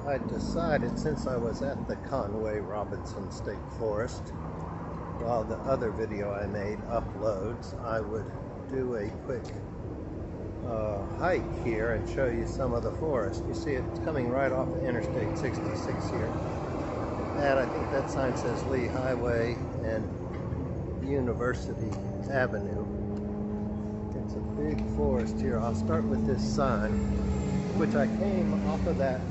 I decided, since I was at the Conway Robinson State Forest, while the other video I made uploads, I would do a quick hike here and show you some of the forest. You see it's coming right off of Interstate 66 here. And I think that sign says Lee Highway and University Avenue. It's a big forest here. I'll start with this sign, which I came off of that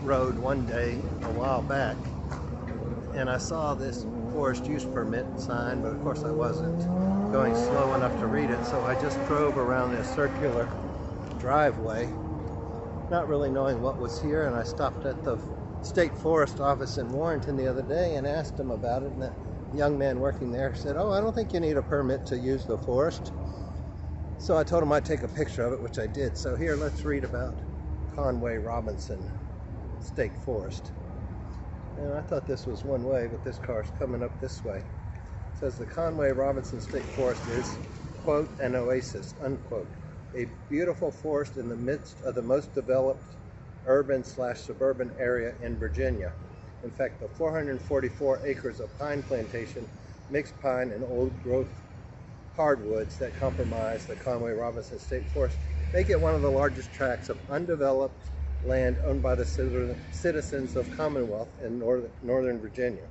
road one day a while back, and I saw this forest use permit sign, but of course I wasn't going slow enough to read it, so I just drove around this circular driveway, not really knowing what was here, and I stopped at the State Forest office in Warrenton the other day and asked him about it, and the young man working there said, "Oh, I don't think you need a permit to use the forest." So I told him I'd take a picture of it, which I did. So here, let's read about Conway Robinson State Forest. And I thought this was one way, but this car's coming up this way. It says the Conway Robinson State Forest is, quote, an oasis, unquote. A beautiful forest in the midst of the most developed urban/suburban area in Virginia. In fact, the 444 acres of pine plantation, mixed pine and old growth hardwoods that comprise the Conway Robinson State Forest make it one of the largest tracts of undeveloped land owned by the citizens of Commonwealth in northern Virginia.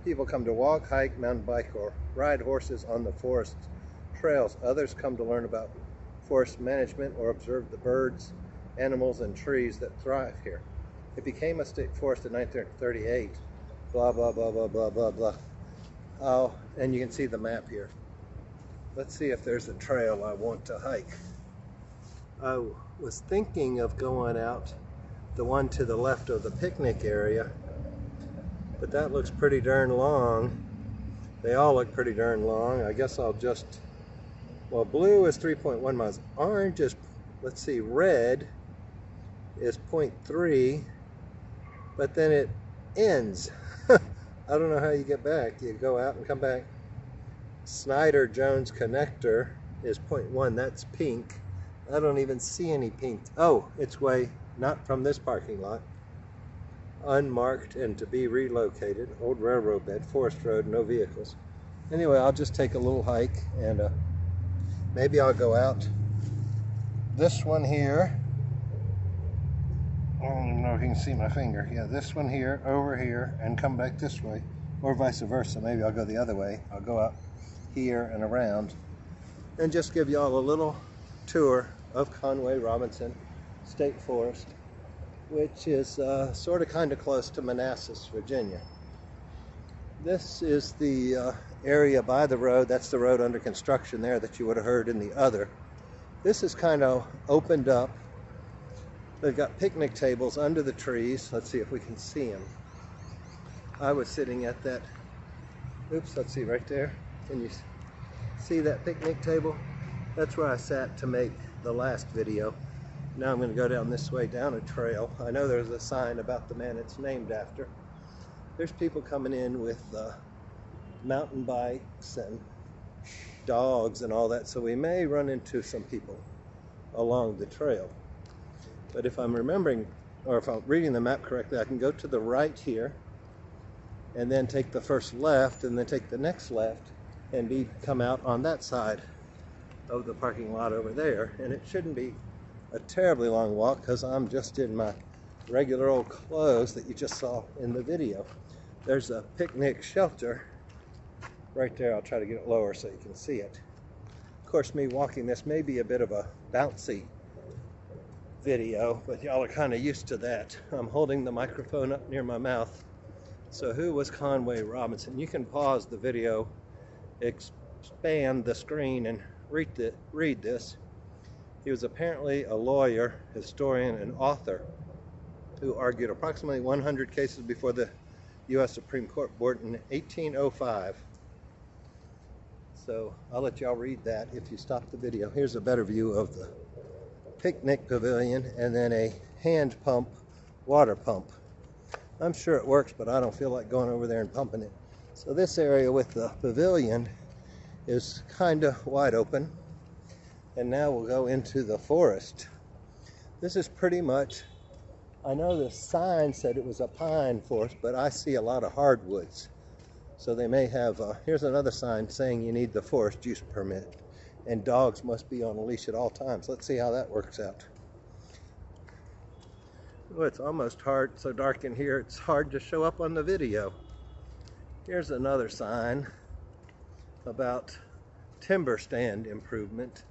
People come to walk, hike, mountain bike, or ride horses on the forest trails. Others come to learn about forest management or observe the birds, animals, and trees that thrive here. It became a state forest in 1938. Blah, blah, blah, blah, blah, blah, blah. Oh, and you can see the map here. Let's see if there's a trail I want to hike. I was thinking of going out the one to the left of the picnic area, but that looks pretty darn long. They all look pretty darn long. I guess I'll just, well, blue is 3.1 miles. Orange is, let's see, red is 0.3, but then it ends. I don't know how you get back. You go out and come back. Snyder-Jones connector is 0.1. That's pink. I don't even see any pink. Oh, it's way, not from this parking lot. Unmarked and to be relocated. Old railroad bed, forest road, no vehicles. Anyway, I'll just take a little hike, and maybe I'll go out this one here. I don't even know if you can see my finger. Yeah, this one here, over here, and come back this way, or vice versa. Maybe I'll go the other way. I'll go out here and around, and just give y'all a little tour of Conway Robinson State Forest, which is sort of kind of close to Manassas, Virginia. This is the area by the road. That's the road under construction there that you would have heard in the other. This is kind of opened up. They've got picnic tables under the trees. Let's see if we can see them. I was sitting at that, oops, let's see right there. Can you see that picnic table? That's where I sat to make the last video. Now I'm going to go down this way down a trail. I know there's a sign about the man it's named after. There's people coming in with mountain bikes and dogs and all that, so we may run into some people along the trail. But if I'm remembering, or if I'm reading the map correctly, I can go to the right here and then take the first left and then take the next left and come out on that side of the parking lot over there. And it shouldn't be a terribly long walk because I'm just in my regular old clothes that you just saw in the video. There's a picnic shelter right there. I'll try to get it lower so you can see it. Of course, me walking this may be a bit of a bouncy video, but y'all are kind of used to that. I'm holding the microphone up near my mouth. So who was Conway Robinson? You can pause the video, expand the screen, and read this. He was apparently a lawyer, historian, and author who argued approximately 100 cases before the U.S. Supreme Court Board in 1805. So I'll let y'all read that if you stop the video. Here's a better view of the picnic pavilion and then a hand pump, water pump. I'm sure it works, but I don't feel like going over there and pumping it. So this area with the pavilion is kind of wide open. And now we'll go into the forest. This is pretty much I know the sign said it was a pine forest, but I see a lot of hardwoods. So they may have, here's another sign saying you need the forest use permit. And dogs must be on a leash at all times. Let's see how that works out. Oh, it's almost hard, so dark in here, it's hard to show up on the video. Here's another sign about timber stand improvement.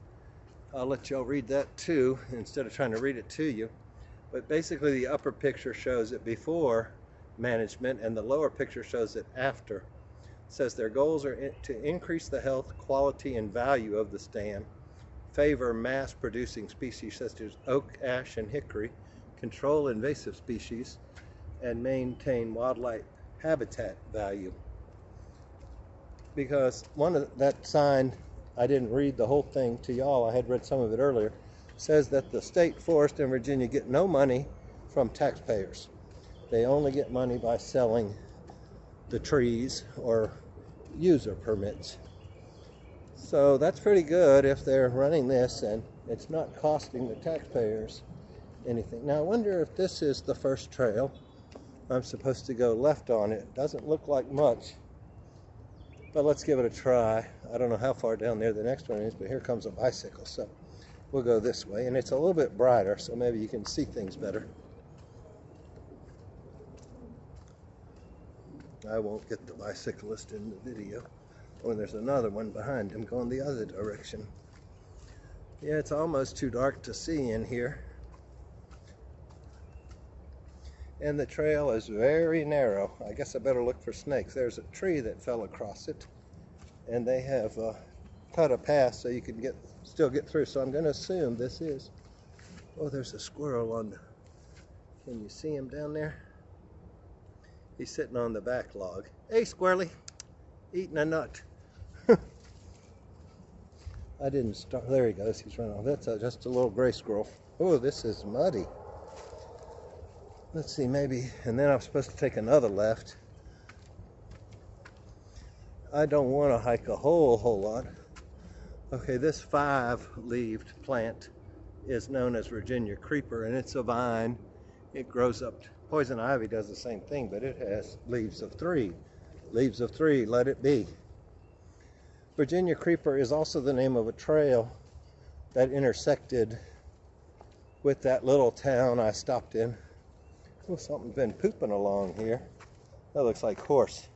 I'll let y'all read that too, instead of trying to read it to you. But basically the upper picture shows it before management and the lower picture shows it after. It says their goals are to increase the health, quality, and value of the stand, favor mass-producing species such as oak, ash, and hickory, control invasive species, and maintain wildlife habitat value. Because that sign, I didn't read the whole thing to y'all, I had read some of it earlier, says that the state forest in Virginia get no money from taxpayers. They only get money by selling the trees or user permits. So that's pretty good if they're running this and it's not costing the taxpayers anything. Now I wonder if this is the first trail. I'm supposed to go left on it. Doesn't look like much, but let's give it a try. I don't know how far down there the next one is, but here comes a bicycle, so we'll go this way. And it's a little bit brighter, so maybe you can see things better. I won't get the bicyclist in the video. Oh, and there's another one behind him going the other direction. Yeah, it's almost too dark to see in here. And the trail is very narrow. I guess I better look for snakes. There's a tree that fell across it, and they have cut a path so you can still get through. So I'm going to assume this is. Oh, there's a squirrel on the. Can you see him down there? He's sitting on the back log. Hey, squirrely, eating a nut. I didn't start. There he goes. He's running off. That's just a little gray squirrel. Oh, this is muddy. Let's see, maybe, and then I'm supposed to take another left. I don't want to hike a whole lot. Okay, this 5-leaved plant is known as Virginia creeper, and it's a vine. It grows up. Poison ivy does the same thing, but it has leaves of 3. Leaves of 3, let it be. Virginia creeper is also the name of a trail that intersected with that little town I stopped in. Oh, something's been pooping along here. That looks like horse.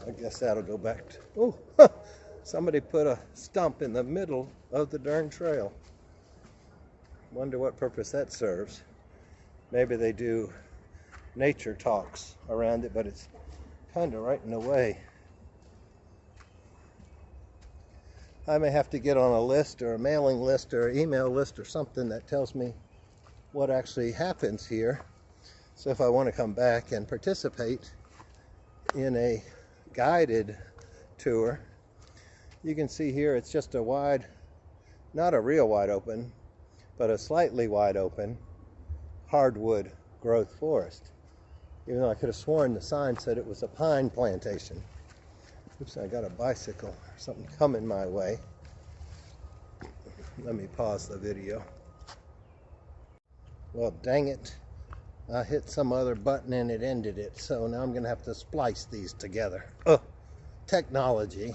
I guess that'll go back to... Oh, somebody put a stump in the middle of the darn trail. Wonder what purpose that serves. Maybe they do nature talks around it, but it's kind of right in the way. I may have to get on a list or a mailing list or email list or something that tells me what actually happens here. So if I want to come back and participate in a guided tour, you can see here it's just a wide, not a real wide open, but a slightly wide open hardwood growth forest. Even though I could have sworn the sign said it was a pine plantation. Oops, I got a bicycle or something coming my way. Let me pause the video. Well, dang it. I hit some other button and it ended it. So now I'm going to have to splice these together. Ugh, technology.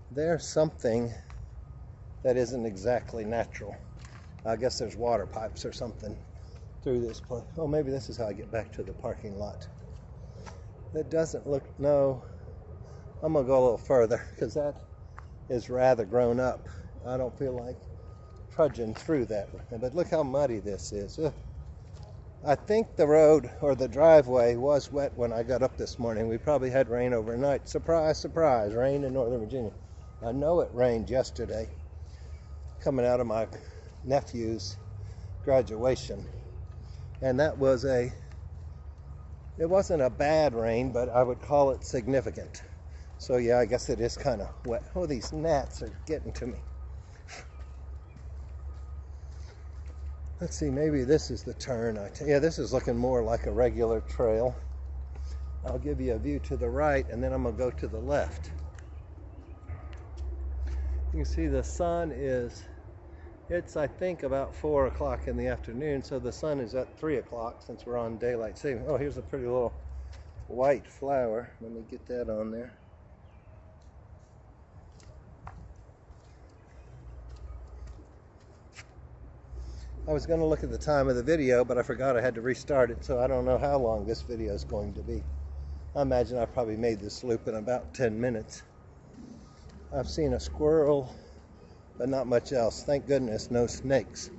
There's something that isn't exactly natural. I guess there's water pipes or something through this place. Oh, maybe this is how I get back to the parking lot. That doesn't look, no. I'm going to go a little further because that is rather grown up. I don't feel like trudging through that. But look how muddy this is. Ugh. I think the road or the driveway was wet when I got up this morning. We probably had rain overnight. Surprise, surprise, rain in Northern Virginia. I know it rained yesterday coming out of my nephew's graduation. And that was it wasn't a bad rain, but I would call it significant. So yeah, I guess it is kind of wet. Oh, these gnats are getting to me. Let's see, maybe this is the turn. Yeah, this is looking more like a regular trail. I'll give you a view to the right, and then I'm going to go to the left. You can see the sun is It's, I think, about 4 o'clock in the afternoon, so the sun is at 3 o'clock since we're on daylight saving. Oh, here's a pretty little white flower. Let me get that on there. I was going to look at the time of the video, but I forgot I had to restart it, so I don't know how long this video is going to be. I imagine I probably made this loop in about 10 minutes. I've seen a squirrel, but not much else. Thank goodness, no snakes.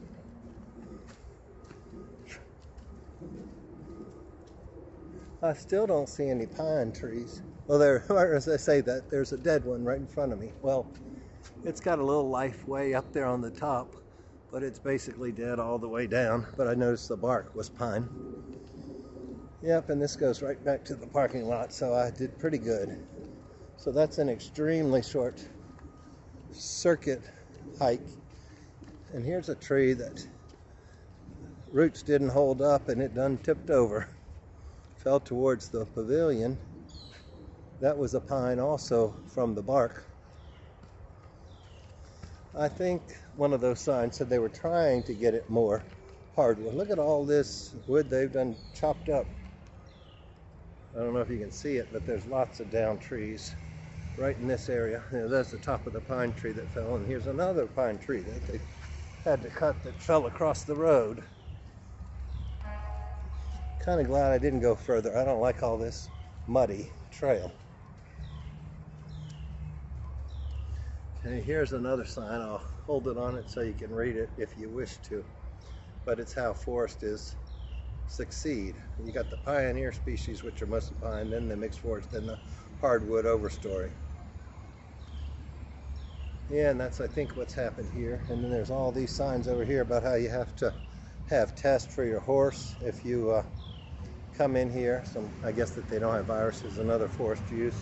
I still don't see any pine trees. Well, there, as I say that, there's a dead one right in front of me. Well, it's got a little life way up there on the top, but it's basically dead all the way down. But I noticed the bark was pine. Yep, and this goes right back to the parking lot, so I did pretty good. So that's an extremely short circuit hike. And here's a tree that roots didn't hold up and it done tipped over. Fell towards the pavilion. That was a pine also from the bark. I think one of those signs said they were trying to get it more hardwood. Look at all this wood they've done chopped up. I don't know if you can see it, but there's lots of down trees right in this area. You know, that's the top of the pine tree that fell, and here's another pine tree that they had to cut that fell across the road. Kind of glad I didn't go further. I don't like all this muddy trail. Okay, here's another sign. I'll hold it on it so you can read it if you wish to. But it's how forests succeed. You got the pioneer species, which are mostly pine, then the mixed forest, then the hardwood overstory. Yeah, and that's, I think, what's happened here. And then there's all these signs over here about how you have to have tests for your horse if you come in here. I guess that they don't have viruses and other forest use.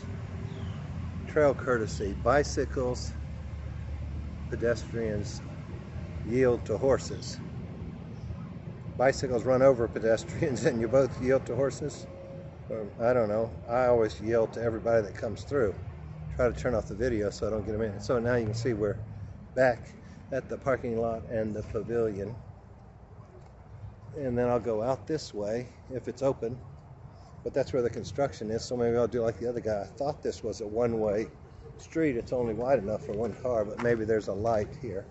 Trail courtesy. Bicycles, pedestrians yield to horses. Bicycles run over pedestrians and you both yield to horses? Or, I don't know. I always yield to everybody that comes through. Try to turn off the video so I don't get them in. So now you can see we're back at the parking lot and the pavilion. And then I'll go out this way if it's open. But that's where the construction is, so maybe I'll do like the other guy. I thought this was a one-way street. It's only wide enough for one car, but maybe there's a light here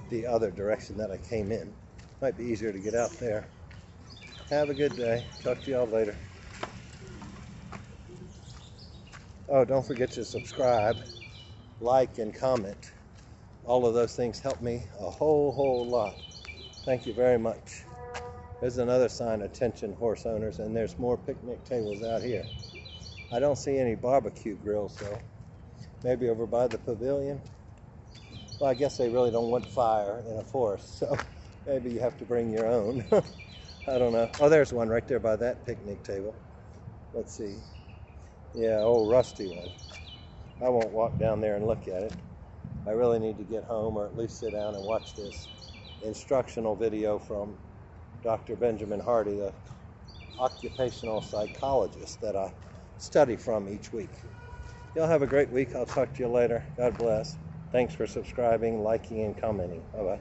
the other direction that I came in. Might be easier to get out there. Have a good day. Talk to y'all later. Oh, don't forget to subscribe, like, and comment. All of those things help me a whole lot. Thank you very much. There's another sign, attention horse owners, and there's more picnic tables out here. I don't see any barbecue grills though. Maybe over by the pavilion. Well, I guess they really don't want fire in a forest, so maybe you have to bring your own. I don't know. Oh, there's one right there by that picnic table. Let's see. Yeah, old rusty one. I won't walk down there and look at it. I really need to get home, or at least sit down and watch this instructional video from Dr. Benjamin Hardy, the occupational psychologist that I study from each week. Y'all have a great week. I'll talk to you later. God bless. Thanks for subscribing, liking, and commenting. Bye-bye.